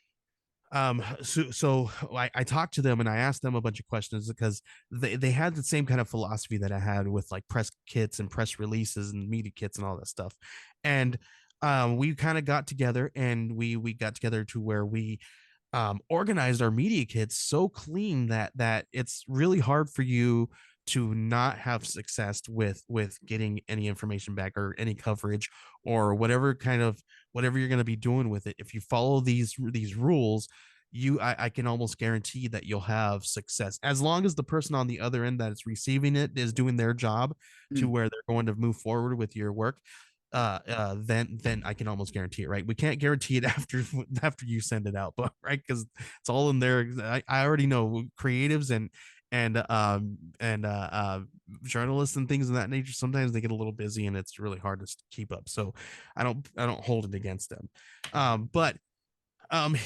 So I talked to them and I asked them a bunch of questions because they had the same kind of philosophy that I had with like press kits and press releases and media kits and all that stuff. And we kind of got together and we got together to where we organized our media kits so clean that it's really hard for you to not have success with getting any information back or any coverage or whatever you're going to be doing with it. If you follow these rules, I can almost guarantee that you'll have success as long as the person on the other end that is receiving it is doing their job to
Mm.
where they're going to move forward with your work. Then I can almost guarantee it, right? We can't guarantee it after you send it out, but right, because it's all in there. I already know creatives and journalists and things of that nature. Sometimes they get a little busy and it's really hard to keep up. So I don't hold it against them. But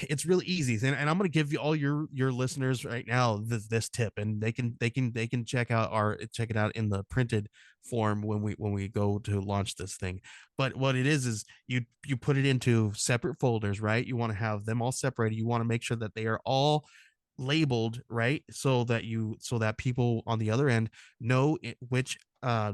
it's really easy, and I'm going to give you all your listeners right now this tip, and they can check it out in the printed form when we go to launch this thing. But what it is you put it into separate folders, right? You want to have them all separated. You want to make sure that they are all labeled, right? So that people on the other end know which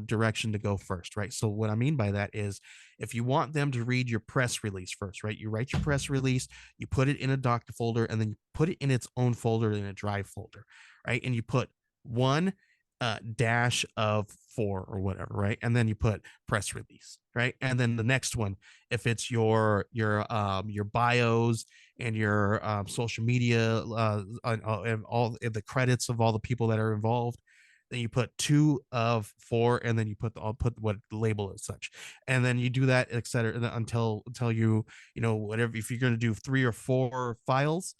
direction to go first, right? So what I mean by that is if you want them to read your press release first, right? You write your press release, you put it in a doc folder, and then you put it in its own folder in a drive folder, right? And you put one dash of four or whatever, right? And then you put press release, right? And then the next one, if it's your bios and your social media and all the credits of all the people that are involved, then you put two of four, and then I'll put what label as such, and then you do that, etc., until whatever. If you're going to do three or four files,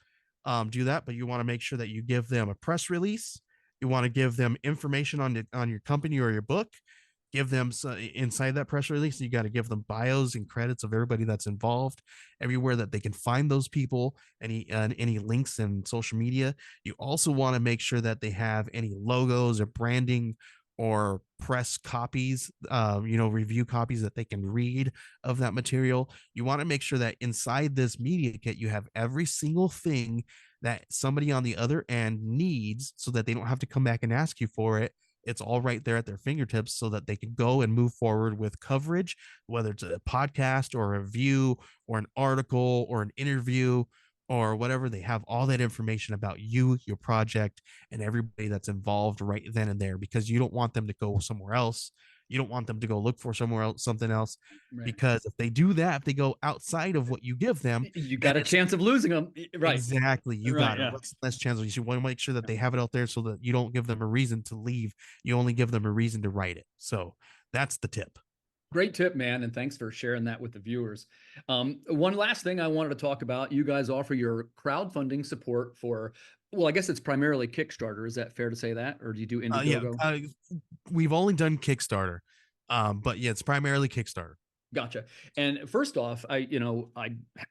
do that, but you want to make sure that you give them a press release. You want to give them information on your company or your book. Give them inside that press release. You got to give them bios and credits of everybody that's involved, everywhere that they can find those people, any links in social media. You also want to make sure that they have any logos or branding or press copies, review copies that they can read of that material. You want to make sure that inside this media kit, you have every single thing that somebody on the other end needs so that they don't have to come back and ask you for it It's all right there at their fingertips so that they can go and move forward with coverage, whether it's a podcast or a review or an article or an interview or whatever. They have all that information about you, your project, and everybody that's involved right then and there, because you don't want them to go somewhere else. You don't want them to go look for somewhere else, something else,
Right.
because if they do that, if they go outside of what you give them,
You
then
got a
it's
chance of losing them. Right.
exactly, you
Right.
got it.
Yeah.
What's the less chance? You should want to make sure that they have it out there so that you don't give them a reason to leave. You only give them a reason to write it. So that's the tip.
Great tip, man, and thanks for sharing that with the viewers. One last thing I wanted to talk about, you guys offer your crowdfunding support for, well, I guess it's primarily Kickstarter. Is that fair to say that? Or do you do
Yeah,
Indiegogo?
we've only done Kickstarter, but yeah, it's primarily Kickstarter.
Gotcha. And first off, I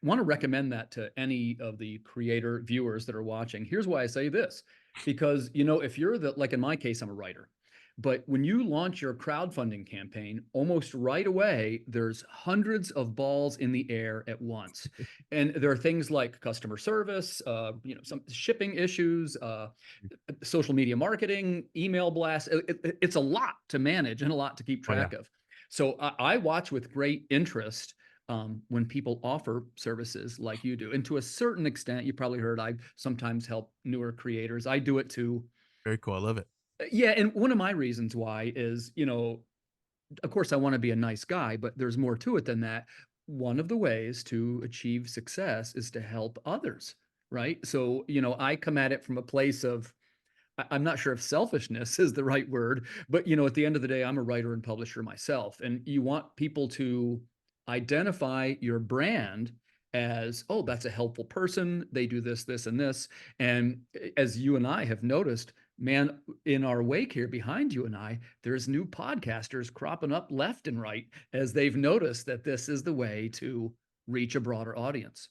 want to recommend that to any of the creator viewers that are watching. Here's why I say this, because if you're like in my case, I'm a writer, but when you launch your crowdfunding campaign, almost right away, there's hundreds of balls in the air at once. And there are things like customer service, some shipping issues, social media marketing, email blasts. It's a lot to manage and a lot to keep
Oh yeah,
track of. So I watch with great interest when people offer services like you do. And to a certain extent, you probably heard I sometimes help newer creators. I do it too.
very cool. I love it.
Yeah. And one of my reasons why is, of course, I want to be a nice guy, but there's more to it than that. One of the ways to achieve success is to help others, right? So, I come at it from a place of, I'm not sure if selfishness is the right word, but at the end of the day, I'm a writer and publisher myself, and you want people to identify your brand as, oh, that's a helpful person. They do this, this, and this. And as you and I have noticed, man, in our wake here behind you and I, there's new podcasters cropping up left and right as they've noticed that this is the way to reach a broader audience.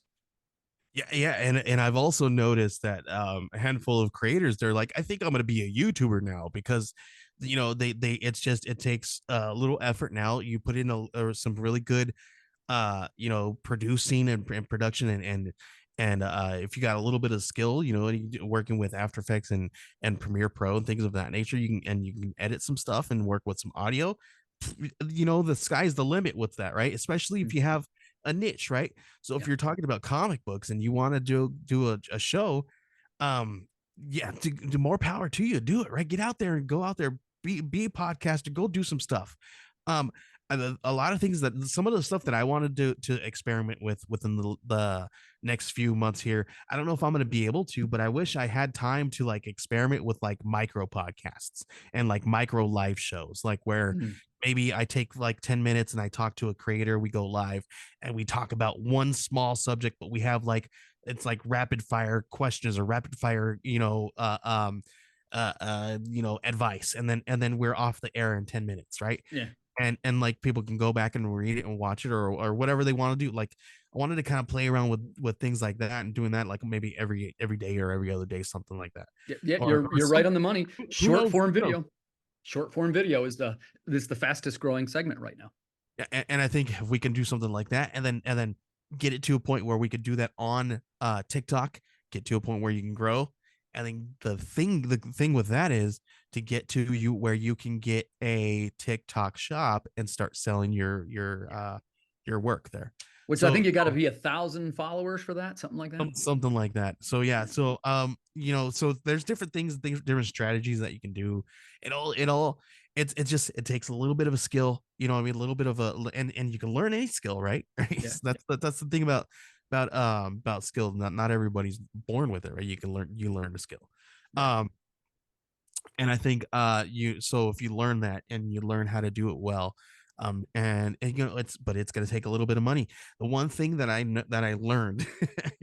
Yeah, and I've also noticed that a handful of creators, they're like, I think I'm going to be a YouTuber now, because they it takes a little effort now. You put in some really good producing and production, and if you got a little bit of skill, working with After Effects and Premiere Pro and things of that nature, you can edit some stuff and work with some audio. The sky's the limit with that, right? Especially if you have a niche, right? So if
Yeah.
you're talking about comic books and you want to do a show, um yeah, to more power to you. Do it, right? Get out there and go out there, be a podcaster, go do some stuff. um a lot of things, that some of the stuff that I wanted to experiment with within the next few months here, I don't know if I'm going to be able to, but I wish I had time to like experiment with like micro podcasts and like micro live shows, like where
Mm.
maybe I take like 10 minutes and I talk to a creator, we go live and we talk about one small subject, but we have like, it's like rapid fire questions or rapid fire, advice, and then we're off the air in 10 minutes, right?
Yeah.
And like people can go back and read it and watch it, or whatever they want to do. Like I wanted to kind of play around with things like that and doing that like maybe every day or every other day, something like that.
Yeah, yeah,
Or
you're right
some,
on the money.
who
Short
knows?
form
Who knows?
video. Short form video is the fastest growing segment right now.
Yeah, and I think if we can do something like that, and then get it to a point where we could do that on TikTok, get to a point where you can grow. And then the thing with that is to get to you where you can get a TikTok shop and start selling your work there.
Which I
So
think you got to be 1,000 followers for that, something like that.
something like that. So yeah, so so there's different things, different strategies that you can do. It's just, it takes a little bit of a skill, I mean, a little bit of and you can learn any skill, right? Right.
Yeah.
So that's the thing about skill. Not everybody's born with it, right? You learn the skill.
Right.
And I think so if you learn that and you learn how to do it well, and it's going to take a little bit of money. The one thing that I learned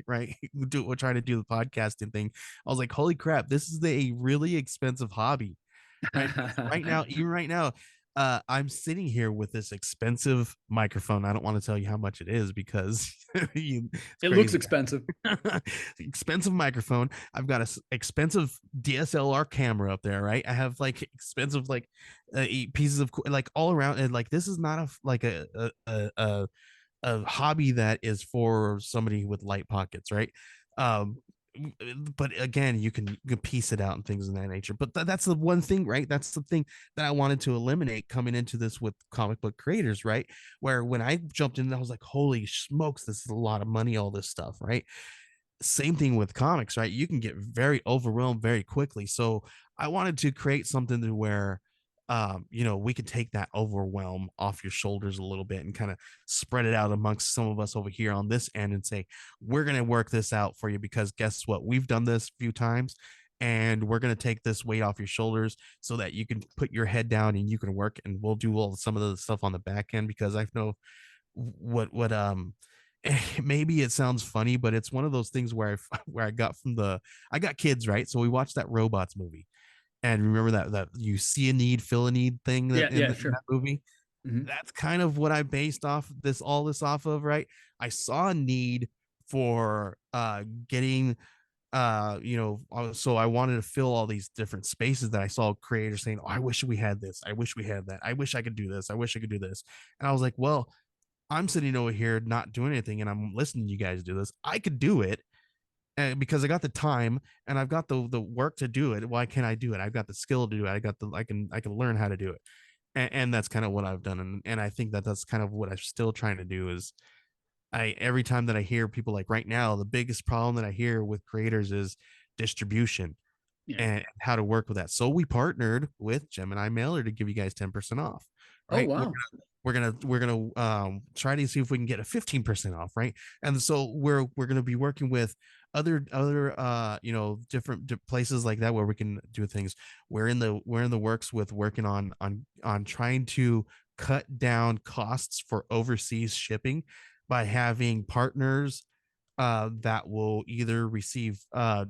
right, we're trying to do the podcasting thing, I was like, holy crap, this is a really expensive hobby, right? Because even right now, I'm sitting here with this expensive microphone. I don't want to tell you how much it is because it's
It looks
crazy.
expensive.
Expensive microphone. I've got a expensive DSLR camera up there, right? I have like expensive like pieces of like all around, and like this is not a hobby that is for somebody with light pockets, right? Um, but again, you can piece it out and things of that nature. But that's the one thing, right? That's the thing that I wanted to eliminate coming into this with comic book creators, right? Where when I jumped in, I was like, holy smokes, this is a lot of money, all this stuff, right? Same thing with comics, right? You can get very overwhelmed very quickly. So I wanted to create something to where we could take that overwhelm off your shoulders a little bit and kind of spread it out amongst some of us over here on this end and say, we're going to work this out for you because guess what? We've done this a few times and we're going to take this weight off your shoulders so that you can put your head down and you can work, and we'll do all some of the stuff on the back end because I know what maybe it sounds funny, but it's one of those things where where I got kids, right? So we watched that robots movie, and remember that you see a need, fill a need thing that
Yeah, yeah,
in that
sure.
movie.
Mhm.
That's kind of what I based all this off of, right? I saw a need for getting so I wanted to fill all these different spaces that I saw creators saying, oh, I wish we had this, I wish we had that, I wish I could do this, I wish I could do this. And I was like, well, I'm sitting over here not doing anything and I'm listening to you guys do this. I could do it because I got the time and I've got the work to do it. Why can't I do it? I've got the skill to do it. I can learn how to do it. And that's kind of what I've done. And I think that that's kind of what I'm still trying to do is I every time that I hear people like right now, the biggest problem that I hear with creators is distribution
Yeah.
and how to work with that. So we partnered with Gemini Mailer to give you guys 10% off,
Oh,
right?
wow.
We're gonna try to see if we can get a 15% off, right? And so we're gonna be working with other different places like that where we can do things. We're in the works with working on trying to cut down costs for overseas shipping by having partners that will either receive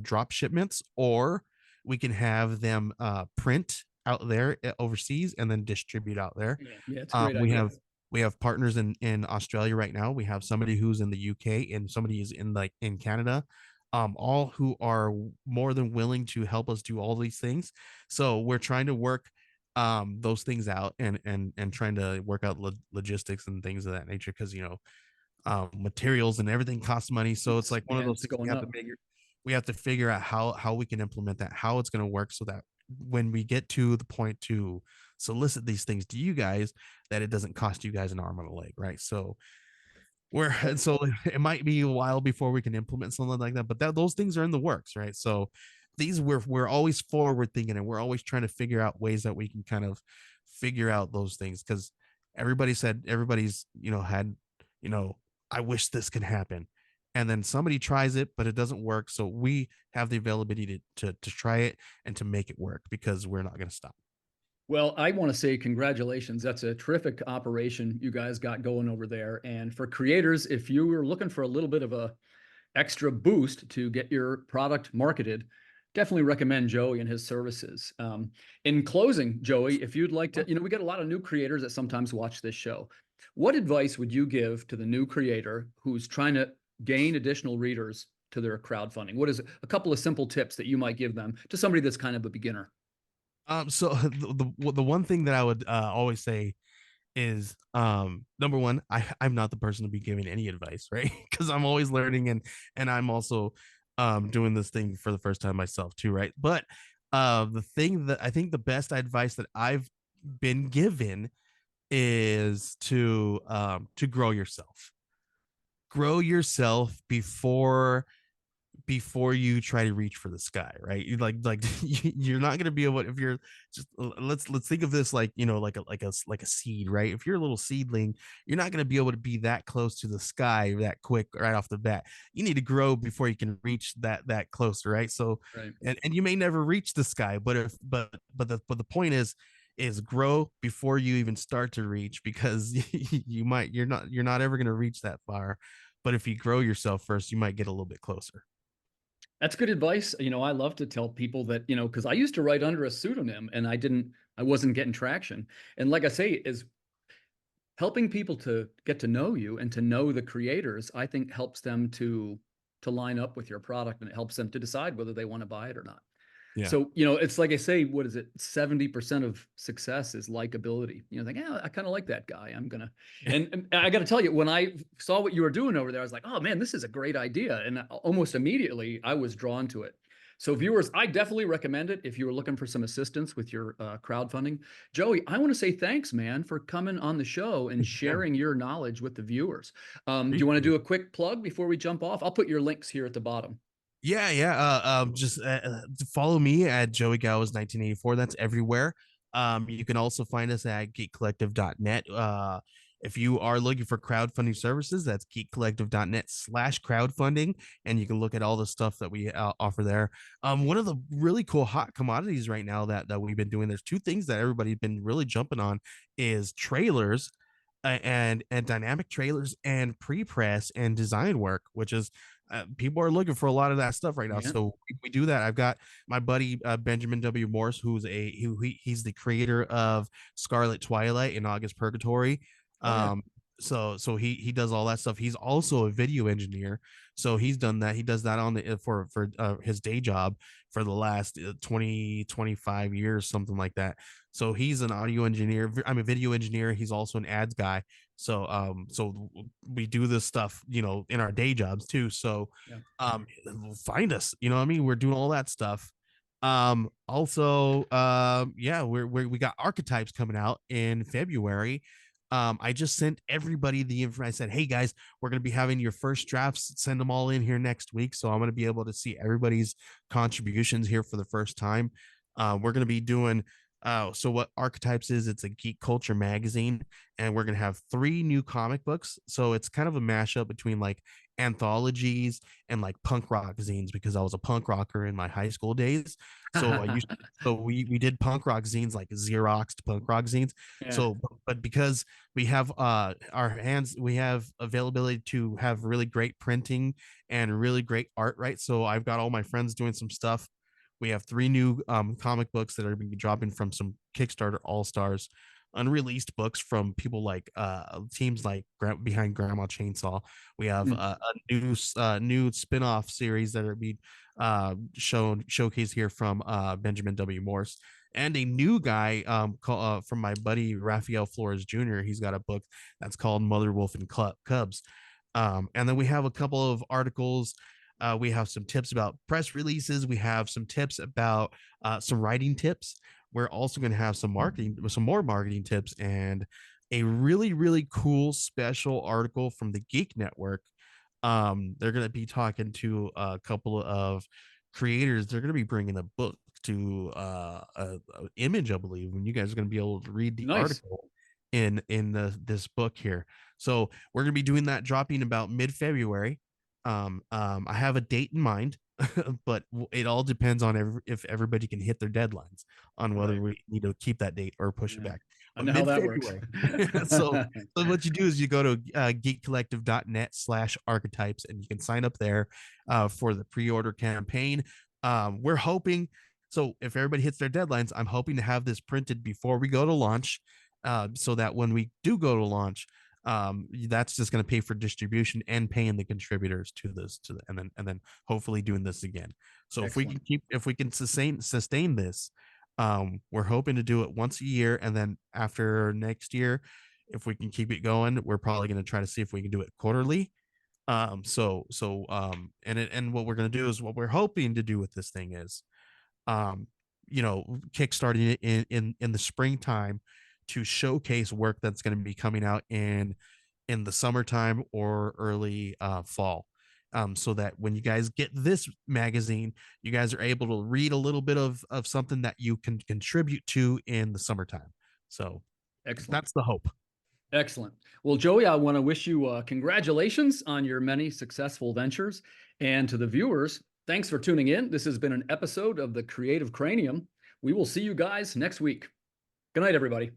drop shipments, or we can have them print out there overseas and then distribute out there.
Yeah, yeah, it's a
Um,
great
we
idea.
have we have partners in Australia right now. We have somebody who's in the UK and somebody is in Canada. All who are more than willing to help us do all these things. So we're trying to work those things out and trying to work out logistics and things of that nature because materials and everything costs money. So it's
It's
like one of
yeah,
those
it's
things
going up.
we have to figure out how we can implement that, how it's going to work so that when we get to the point to solicit these things to you guys, that it doesn't cost you guys an arm and a leg, right? So we're and so it might be a while before we can implement something like that, but those things are in the works, right? So these we're always forward thinking and we're always trying to figure out ways that we can kind of figure out those things because everybody's had you know I wish this could happen, and then somebody tries it but it doesn't work, so we have the availability to try it and to make it work because we're not going to stop.
Well, I want to say congratulations. That's a terrific operation you guys got going over there. And for creators, if you were looking for a little bit of a extra boost to get your product marketed, definitely recommend Joey and his services. In closing, Joey, if you'd like to, we get a lot of new creators that sometimes watch this show. What advice would you give to the new creator who's trying to gain additional readers to their crowdfunding? What is a couple of simple tips that you might give them to somebody that's kind of a beginner?
So the one thing that I would always say is number one, I'm not the person to be giving any advice, right? Because I'm always learning and I'm also doing this thing for the first time myself too, right? But the thing that I think the best advice that I've been given is to grow yourself. Grow yourself before you try to reach for the sky, right? You like you're not going to be able, if you're just let's think of this like like a seed, right? If you're a little seedling, you're not going to be able to be that close to the sky that quick right off the bat. You need to grow before you can reach that closer, right? So
Right.
and you may never reach the sky, but if but the point is grow before you even start to reach, because you're not ever going to reach that far, but if you grow yourself first, you might get a little bit closer.
That's good advice. I love to tell people that, because I used to write under a pseudonym and I wasn't getting traction. And like I say, is helping people to get to know you and to know the creators, I think helps them to line up with your product, and it helps them to decide whether they want to buy it or not.
Yeah.
So, it's like I say, what is it? 70% of success is likability. Think, yeah, I kind of like that guy. And I got to tell you, when I saw what you were doing over there, I was like, oh man, this is a great idea. And almost immediately I was drawn to it. So viewers, I definitely recommend it if you were looking for some assistance with your crowdfunding. Joey, I want to say thanks, man, for coming on the show and
Yeah.
sharing your knowledge with the viewers. Do you want to
Appreciate
do
it.
a quick plug before we jump off? I'll put your links here at the bottom.
Yeah, yeah. Just follow me at Joey Galvez 1984. That's everywhere. You can also find us at geekcollective.net. If you are looking for crowdfunding services, that's geekcollective.net/crowdfunding, and you can look at all the stuff that we offer there. One of the really cool hot commodities right now that we've been doing. There's two things that everybody's been really jumping on is trailers and dynamic trailers and pre-press and design work, which is people are looking for a lot of that stuff right now.
Yeah.
So we do that. I've got my buddy Benjamin W. Morse, who's he's the creator of Scarlet Twilight and August Purgatory.
Oh yeah.
Um, so he does all that stuff. He's also a video engineer, so he's done that. He does that on the for his day job for the last 25 years, something like that. So he's an audio engineer. I'm a video engineer. He's also an ads guy. So we do this stuff, in our day jobs too. So
Yeah.
find us. I mean, we're doing all that stuff. Also, yeah, we got archetypes coming out in February. I just sent everybody the information. I said, hey guys, we're going to be having your first drafts. Send them all in here next week. So I'm going to be able to see everybody's contributions here for the first time. We're going to be doing so what Archetypes is, it's a geek culture magazine, and we're gonna have 3 new comic books. So it's kind of a mashup between like anthologies and like punk rock zines, because I was a punk rocker in my high school days. So I used so we did punk rock zines, like Xeroxed punk rock zines.
Yeah.
So but because we have we have availability to have really great printing and really great art, right? So I've got all my friends doing some stuff. We have 3 new comic books that are going to be dropping from some Kickstarter All Stars, unreleased books from people like teams like behind Grandma Chainsaw. We have
Mm.
new spin-off series that are being showcased here from Benjamin W. Morse, and a new guy from my buddy Raphael Flores Jr. He's got a book that's called Mother Wolf and Cubs. And then we have a couple of articles. We have some tips about press releases. We have some tips about some writing tips. We're also going to have some more marketing tips, and a really, really cool special article from the Geek Network. They're going to be talking to a couple of creators. They're going to be bringing a book to a image, I believe, and you guys are going to be able to read the
Nice.
article in this book here. So we're going to be doing that, dropping about mid-February. I have a date in mind, but it all depends on if everybody can hit their deadlines on whether
Right.
we need to keep that date or push it
Yeah.
back.
I
But
know how that works.
mid-February. So what you do is you go to geekcollective.net/archetypes, and you can sign up there for the pre-order campaign. We're hoping, so if everybody hits their deadlines, I'm hoping to have this printed before we go to launch, so that when we do go to launch, that's just going to pay for distribution and paying the contributors to this and then hopefully doing this again. So
Excellent.
if we can sustain this, we're hoping to do it once a year, and then after next year, if we can keep it going, we're probably going to try to see if we can do it quarterly. And what we're going to do is, what we're hoping to do with this thing is, um, kickstarting it in the springtime to showcase work that's going to be coming out in the summertime or early fall. So that when you guys get this magazine, you guys are able to read a little bit of something that you can contribute to in the summertime. So
Excellent.
that's the hope.
Excellent. Well, Joey, I want to wish you congratulations on your many successful ventures. And to the viewers, thanks for tuning in. This has been an episode of the Creative Cranium. We will see you guys next week. Good night, everybody.